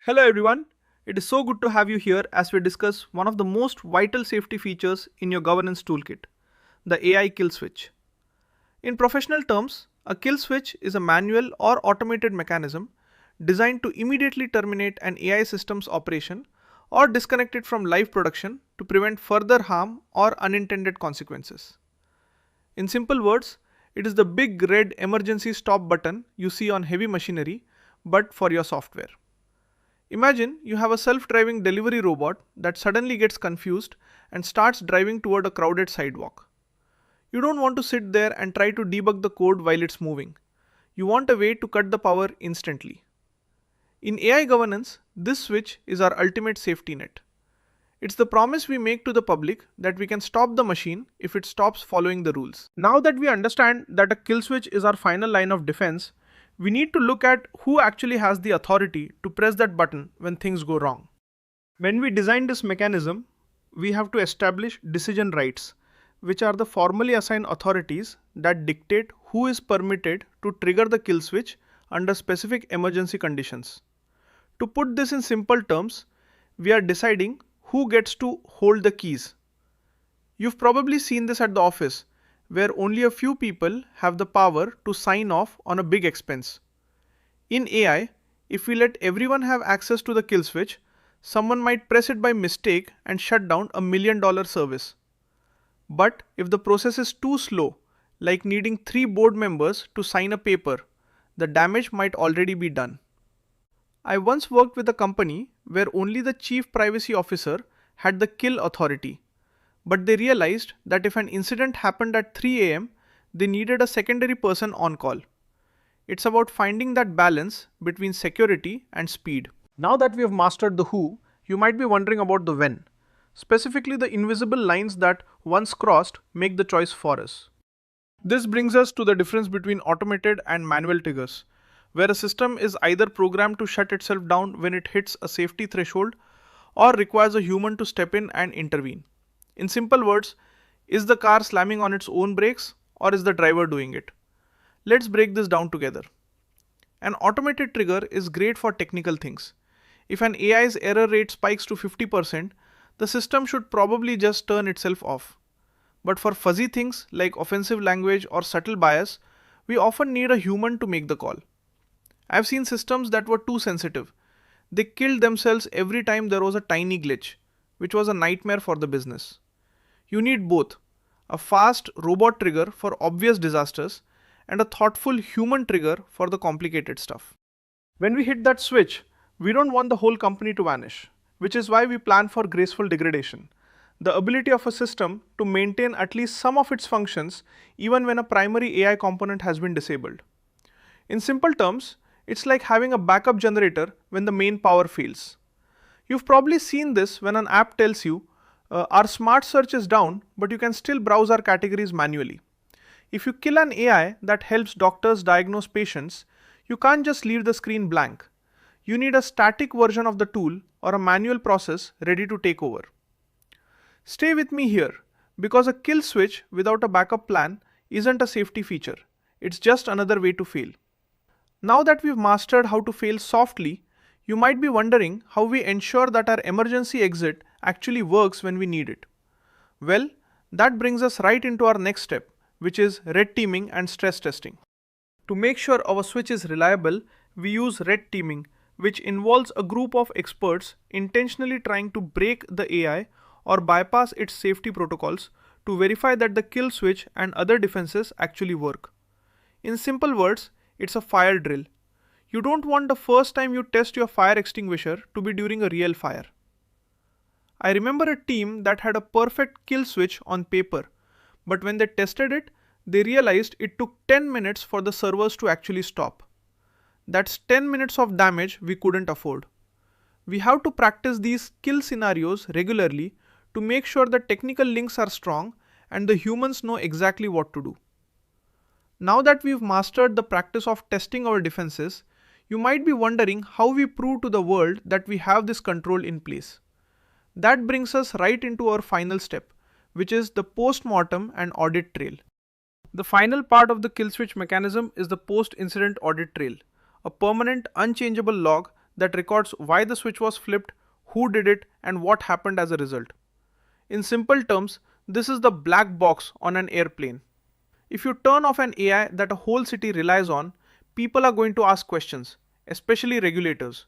Hello everyone, it is so good to have you here as we discuss one of the most vital safety features in your governance toolkit, the AI kill switch. In professional terms, a kill switch is a manual or automated mechanism designed to immediately terminate an AI system's operation or disconnect it from live production to prevent further harm or unintended consequences. In simple words, it is the big red emergency stop button you see on heavy machinery, but for your software. Imagine you have a self-driving delivery robot that suddenly gets confused and starts driving toward a crowded sidewalk. You don't want to sit there and try to debug the code while it's moving. You want a way to cut the power instantly. In AI governance, this switch is our ultimate safety net. It's the promise we make to the public that we can stop the machine if it stops following the rules. Now that we understand that a kill switch is our final line of defense, we need to look at who actually has the authority to press that button when things go wrong. When we design this mechanism, we have to establish decision rights, which are the formally assigned authorities that dictate who is permitted to trigger the kill switch under specific emergency conditions. To put this in simple terms, we are deciding who gets to hold the keys. You've probably seen this at the office, where only a few people have the power to sign off on a big expense. In AI, if we let everyone have access to the kill switch, someone might press it by mistake and shut down $1 million service. But if the process is too slow, like needing 3 board members to sign a paper, the damage might already be done. I once worked with a company where only the chief privacy officer had the kill authority. But they realized that if an incident happened at 3 a.m., they needed a secondary person on call. It's about finding that balance between security and speed. Now that we have mastered the who, you might be wondering about the when. Specifically, the invisible lines that, once crossed, make the choice for us. This brings us to the difference between automated and manual triggers, where a system is either programmed to shut itself down when it hits a safety threshold or requires a human to step in and intervene. In simple words, is the car slamming on its own brakes or is the driver doing it? Let's break this down together. An automated trigger is great for technical things. If an AI's error rate spikes to 50%, the system should probably just turn itself off. But for fuzzy things like offensive language or subtle bias, we often need a human to make the call. I've seen systems that were too sensitive. They killed themselves every time there was a tiny glitch, which was a nightmare for the business. You need both, a fast robot trigger for obvious disasters and a thoughtful human trigger for the complicated stuff. When we hit that switch, we don't want the whole company to vanish, which is why we plan for graceful degradation, the ability of a system to maintain at least some of its functions even when a primary AI component has been disabled. In simple terms, it's like having a backup generator when the main power fails. You've probably seen this when an app tells you, our smart search is down, but you can still browse our categories manually. If you kill an AI that helps doctors diagnose patients, you can't just leave the screen blank. You need a static version of the tool or a manual process ready to take over. Stay with me here, because a kill switch without a backup plan isn't a safety feature. It's just another way to fail. Now that we've mastered how to fail softly, you might be wondering how we ensure that our emergency exit actually works when we need it. Well, that brings us right into our next step, which is red teaming and stress testing. To make sure our switch is reliable, we use red teaming, which involves a group of experts intentionally trying to break the AI or bypass its safety protocols to verify that the kill switch and other defenses actually work. In simple words, it's a fire drill. You don't want the first time you test your fire extinguisher to be during a real fire. I remember a team that had a perfect kill switch on paper, but when they tested it, they realized it took 10 minutes for the servers to actually stop. That's 10 minutes of damage we couldn't afford. We have to practice these kill scenarios regularly to make sure the technical links are strong and the humans know exactly what to do. Now that we've mastered the practice of testing our defenses, you might be wondering how we prove to the world that we have this control in place. That brings us right into our final step, which is the post-mortem and audit trail. The final part of the kill switch mechanism is the post-incident audit trail, a permanent, unchangeable log that records why the switch was flipped, who did it, and what happened as a result. In simple terms, this is the black box on an airplane. If you turn off an AI that a whole city relies on, people are going to ask questions, especially regulators.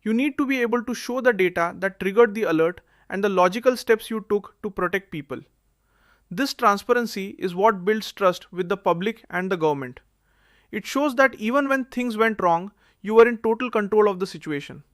You need to be able to show the data that triggered the alert and the logical steps you took to protect people. This transparency is what builds trust with the public and the government. It shows that even when things went wrong, you were in total control of the situation.